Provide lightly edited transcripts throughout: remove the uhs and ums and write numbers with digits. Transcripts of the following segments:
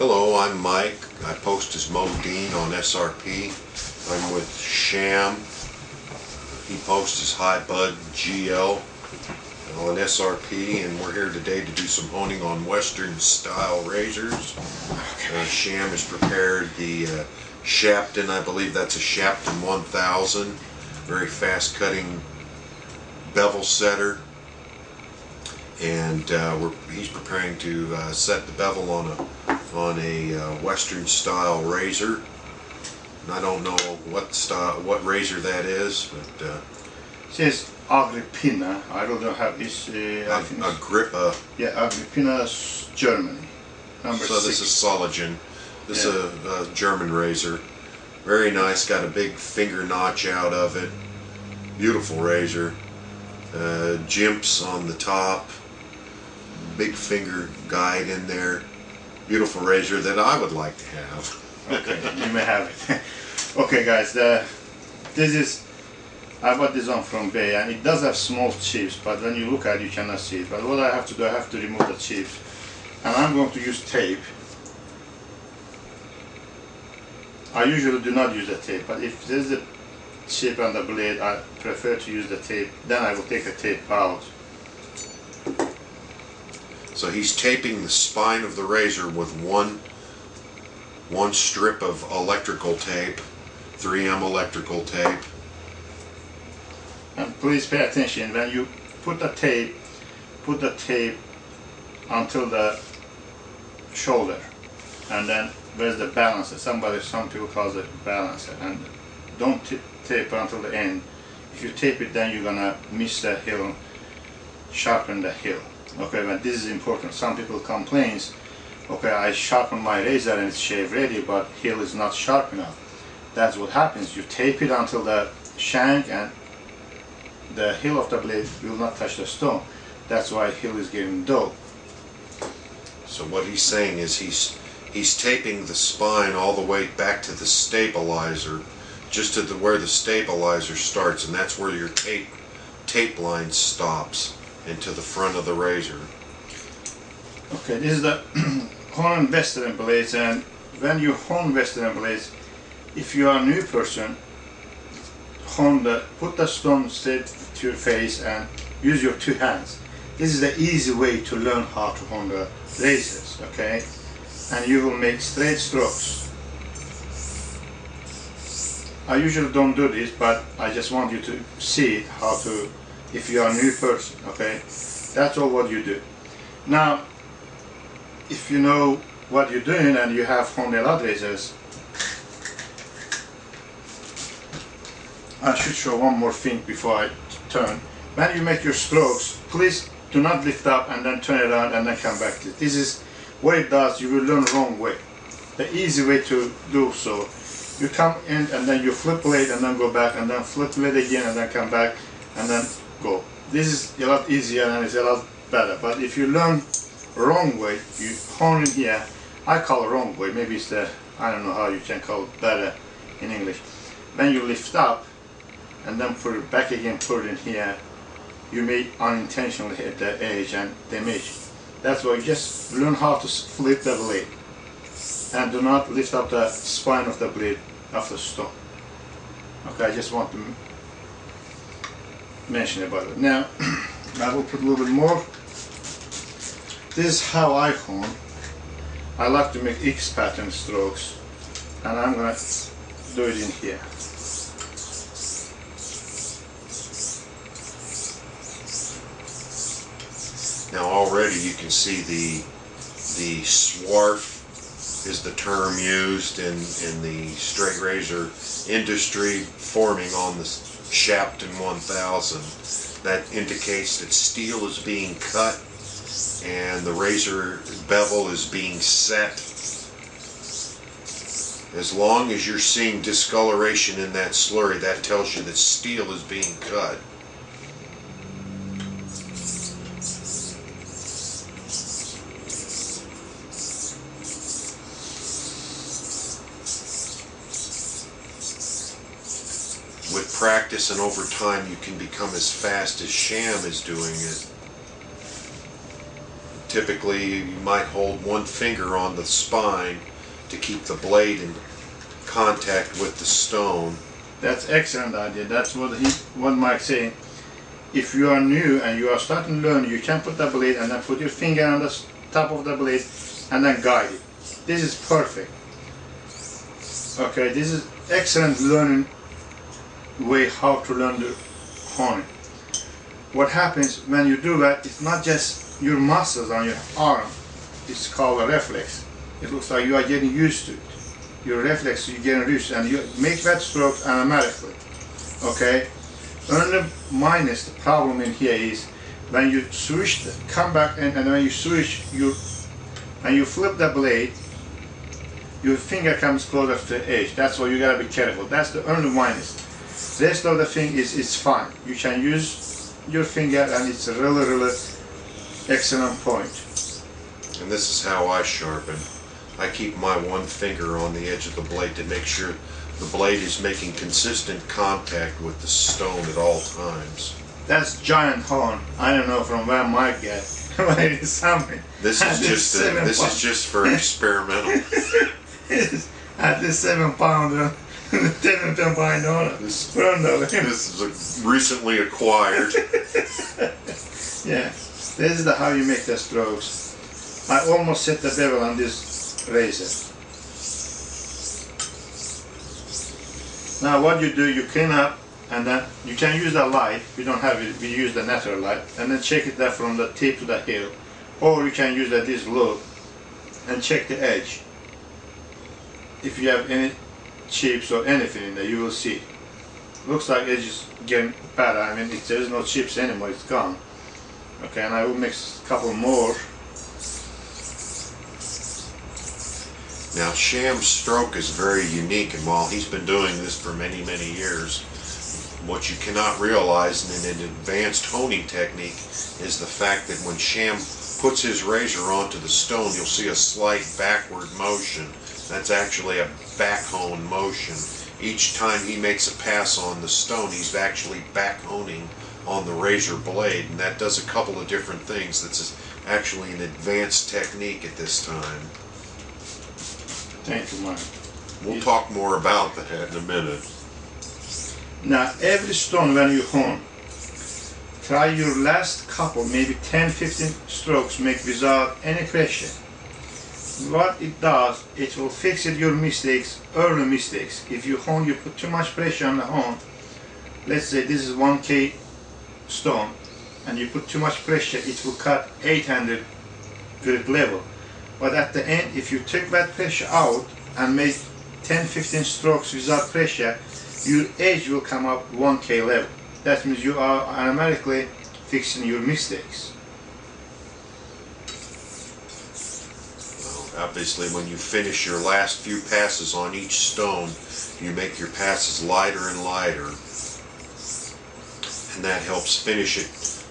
Hello, I'm Mike. I post as Mo Dean on SRP. I'm with Sham. He posts as High Bud GL on SRP, and we're here today to do some honing on Western style razors. Sham has prepared the Shapton, I believe that's a Shapton 1000, very fast cutting bevel setter, and he's preparing to set the bevel on a Western style razor. And I don't know what razor that is, but it says Agrippina. I don't know how it's Agrippa. Yeah, Agrippina, Germany. Number so 6. This is Soligen. This is a German razor. Very nice. Got a big finger notch out of it. Beautiful razor. Jimps on the top. Big finger guide in there. Beautiful razor that I would like to have. Okay, you may have it. Okay, guys, I bought this one from Bay, and it does have small chips, but when you look at it, you cannot see it. But what I have to do, I have to remove the chips, and I'm going to use tape. I usually do not use the tape, but if there's a chip on the blade, I prefer to use the tape. Then I will take the tape out. So he's taping the spine of the razor with one strip of electrical tape, 3M electrical tape. And please pay attention when you put the tape until the shoulder, and then where's the balancer? Some people call it balancer, and don't tape until the end. If you tape it, then you're gonna miss the hill, sharpen the hill. Okay, but this is important. Some people complains, okay, I sharpen my razor and it's shave ready, but hill is not sharp enough. That's what happens. You tape it until the shank and the heel of the blade will not touch the stone. That's why hill is getting dull. So what he's saying is he's taping the spine all the way back to the stabilizer, just to where the stabilizer starts, and that's where your tape line stops into the front of the razor. Okay, this is the hone Western blades, and when you hone Western blades, if you are a new person, put the stone straight to your face and use your 2 hands. This is the easy way to learn how to hone the razors, okay? And you will make straight strokes. I usually don't do this, but I just want you to see how to, if you are a new person, okay? That's all what you do. Now, if you know what you're doing and you have honed a lot razors, I should show one more thing before I turn. When you make your strokes, please do not lift up and then turn it around and then come back to it. This is what it does. You will learn wrong way. The easy way to do so, you come in and then you flip blade and then go back and then flip blade again and then come back and then go. This is a lot easier and it's a lot better. But if you learn wrong way, you hone in here. I call it wrong way. Maybe it's the, I don't know how you can call it better in English. When you lift up and then put it back again, put it in here, you may unintentionally hit the edge and damage. That's why you just learn how to flip the blade, and do not lift up the spine of the blade of the stone. Okay, I just want to mention about it. Now, I will put a little bit more. This is how I hone. I like to make X pattern strokes, and I'm gonna do it in here. Now already you can see the swarf is the term used in the straight razor industry, forming on the Shapton 1000. That indicates that steel is being cut and the razor bevel is being set. As long as you're seeing discoloration in that slurry, that tells you that steel is being cut. With practice and over time, you can become as fast as Sham is doing it. typically you might hold one finger on the spine to keep the blade in contact with the stone. That's excellent idea. That's what Mike's saying. If you are new and you are starting to learn, you can put the blade and then put your finger on the top of the blade and then guide it. This is perfect. Okay, this is excellent learning way how to learn the honing. What happens when you do that, it's not just your muscles on your arm, it's called a reflex. It looks like you are getting used to it. Your reflex, you're getting used to it, and you make that strokes automatically. Okay? Only minus the problem in here is when you switch, come back and when you switch, and you flip the blade, your finger comes closer to the edge. That's why you gotta be careful. That's the only minus. Rest of the thing is fine. You can use your finger and it's a really excellent point. And this is how I sharpen. I keep my one finger on the edge of the blade to make sure the blade is making consistent contact with the stone at all times. That's giant horn. I don't know from where Mike got. It is something. This is just for experimental. At this 7 pounder, 10 pound on This is recently acquired. Yeah, this is how you make the strokes. I almost set the bevel on this razor. Now what you do, you clean up, and then you can use the light. If you don't have it, we use the natural light, and then check it there from the tip to the heel. Or you can use this loop and check the edge. If you have any chips or anything in there, you will see. Looks like edge is getting better. I mean, there is no chips anymore, it's gone. Okay, and I will mix a couple more. Now, Sham's stroke is very unique, and while he's been doing this for many years, what you cannot realize in an advanced honing technique is the fact that when Sham puts his razor onto the stone, you'll see a slight backward motion. That's actually a back hone motion. Each time he makes a pass on the stone, he's actually back honing on the razor blade, and that does a couple of different things. That's actually an advanced technique at this time. Thank you, Mike. We'll talk more about that in a minute. Now, every stone when you hone, try your last couple, maybe 10-15 strokes, make without any pressure. What it does, it will fix your mistakes, early mistakes. If you hone, you put too much pressure on the hone. Let's say this is 1K stone, and you put too much pressure, it will cut 800 grit level. But at the end, if you take that pressure out and make 10-15 strokes without pressure, your edge will come up 1K level. That means you are automatically fixing your mistakes. Obviously, when you finish your last few passes on each stone, you make your passes lighter and lighter, and that helps finish it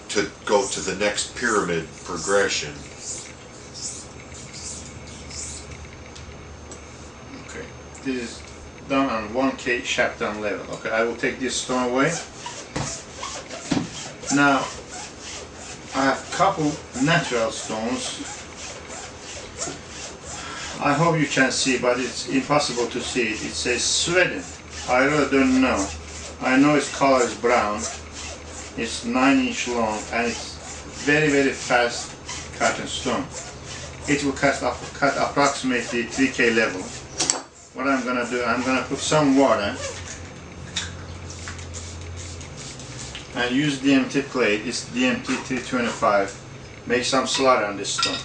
to go to the next pyramid progression. Okay, this is done on 1K sharp down level. Okay, I will take this stone away. Now, I have a couple natural stones. I hope you can see, but it's impossible to see it. It says Sweden. I really don't know. I know its color is brown. It's 9-inch long, and it's very fast cutting stone. It will cut approximately 3K level. What I'm gonna do, I'm gonna put some water and use DMT plate. It's DMT 325. Make some slaughter on this stone.